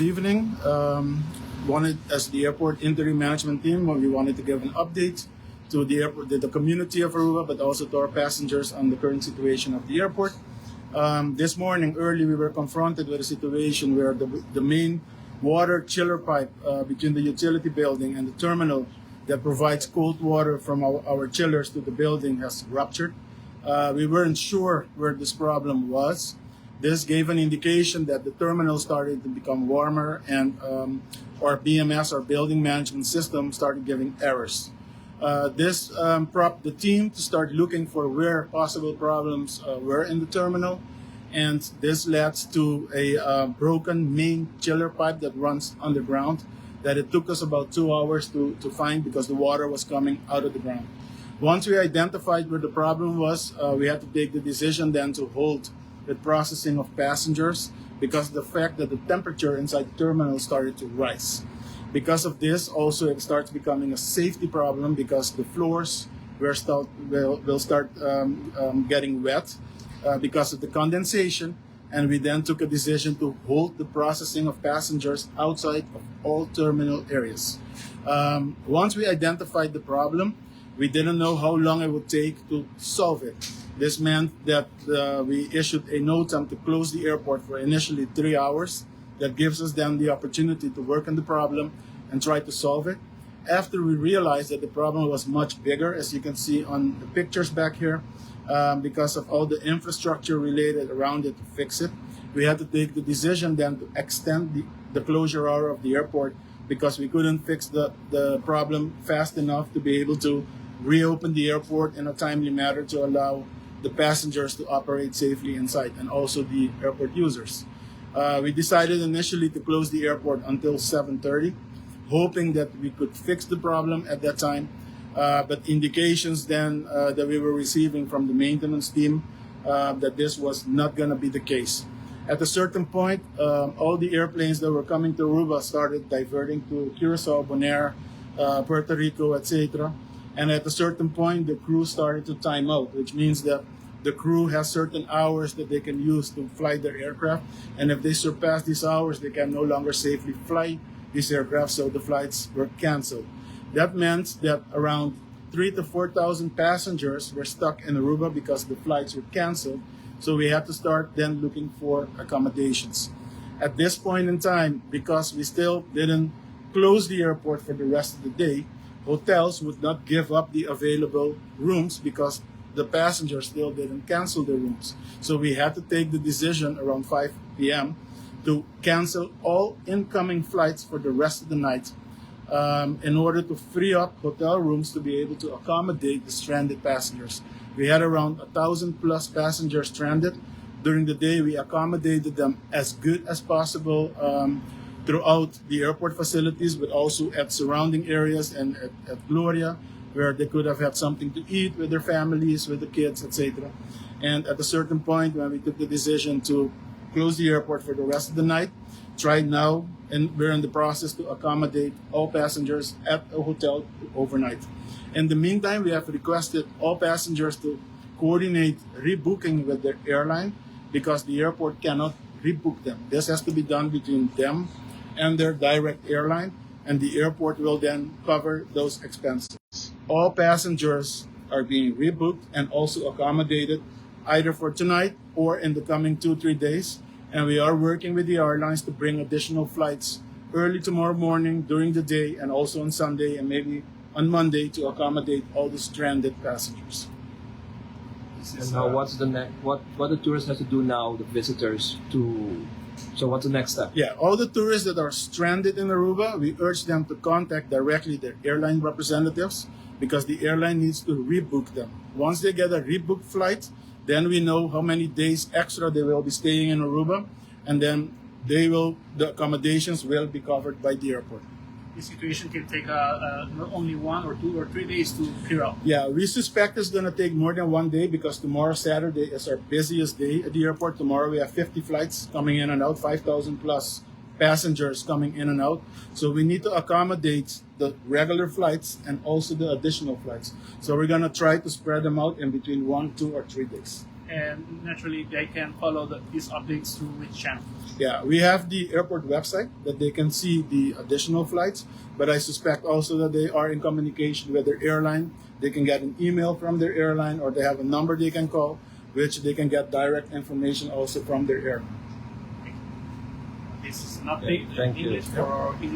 evening. As the airport interim management team, we wanted to give an update to the airport, the community of Aruba, but also to our passengers on the current situation of the airport. This morning, early, we were confronted with a situation where the main water chiller pipe between the utility building and the terminal that provides cold water from our chillers to the building has ruptured. We weren't sure where this problem was. This gave an indication that the terminal started to become warmer and our BMS, our building management system, started giving errors. This prompted the team to start looking for where possible problems were in the terminal, and this led to a broken main chiller pipe that runs underground that it took us about 2 hours to find because the water was coming out of the ground. Once we identified where the problem was, we had to take the decision then to hold the processing of passengers because of the fact that the temperature inside the terminal started to rise. Because of this, also it starts becoming a safety problem because the floors will start getting wet because of the condensation, and we then took a decision to hold the processing of passengers outside of all terminal areas. Once we identified the problem, we didn't know how long it would take to solve it. This meant that we issued a NOTAM to close the airport for initially 3 hours. That gives us then the opportunity to work on the problem and try to solve it. After we realized that the problem was much bigger, as you can see on the pictures back here, because of all the infrastructure related around it to fix it, we had to take the decision then to extend the closure hour of the airport because we couldn't fix the problem fast enough to be able to reopen the airport in a timely manner to allow the passengers to operate safely inside and also the airport users. We decided initially to close the airport until 7:30, hoping that we could fix the problem at that time. But indications then that we were receiving from the maintenance team that this was not going to be the case. At a certain point, all the airplanes that were coming to Aruba started diverting to Curacao, Bonaire, Puerto Rico, etc. And at a certain point, the crew started to time out, which means that the crew has certain hours that they can use to fly their aircraft. And if they surpass these hours, they can no longer safely fly these aircraft, so the flights were canceled. That meant that around 3,000 to 4,000 passengers were stuck in Aruba because the flights were canceled. So we had to start then looking for accommodations. At this point in time, because we still didn't close the airport for the rest of the day, hotels would not give up the available rooms because the passengers still didn't cancel their rooms. So we had to take the decision around 5 p.m. to cancel all incoming flights for the rest of the night in order to free up hotel rooms to be able to accommodate the stranded passengers. We had around 1,000 plus passengers stranded. During the day, we accommodated them as good as possible throughout the airport facilities, but also at surrounding areas and at Gloria, where they could have had something to eat with their families, with the kids, etc. And at a certain point, when we took the decision to close the airport for the rest of the night, tried now, and we're in the process to accommodate all passengers at a hotel overnight. In the meantime, we have requested all passengers to coordinate rebooking with their airline because the airport cannot rebook them. This has to be done between them and their direct airline, and the airport will then cover those expenses. All passengers are being rebooked and also accommodated either for tonight or in the coming 2-3 days. And we are working with the airlines to bring additional flights early tomorrow morning, during the day, and also on Sunday and maybe on Monday to accommodate all the stranded passengers. And now what's the next? What the tourists have to do now? The visitors to. So what's the next step? Yeah, all the tourists that are stranded in Aruba, we urge them to contact directly their airline representatives because the airline needs to rebook them. Once they get a rebooked flight, then we know how many days extra they will be staying in Aruba, and then the accommodations will be covered by the airport. The situation can take not only 1 or 2 or 3 days to clear up. Yeah, we suspect it's going to take more than 1 day because tomorrow, Saturday, is our busiest day at the airport. Tomorrow we have 50 flights coming in and out, 5,000 plus passengers coming in and out. So we need to accommodate the regular flights and also the additional flights. So we're going to try to spread them out in between 1, 2, or 3 days. and naturally they can follow these updates through which channel? Yeah, we have the airport website that they can see the additional flights, but I suspect also that they are in communication with their airline. They can get an email from their airline, or they have a number they can call, which they can get direct information also from their airline. This is an update Thank in you. English for English.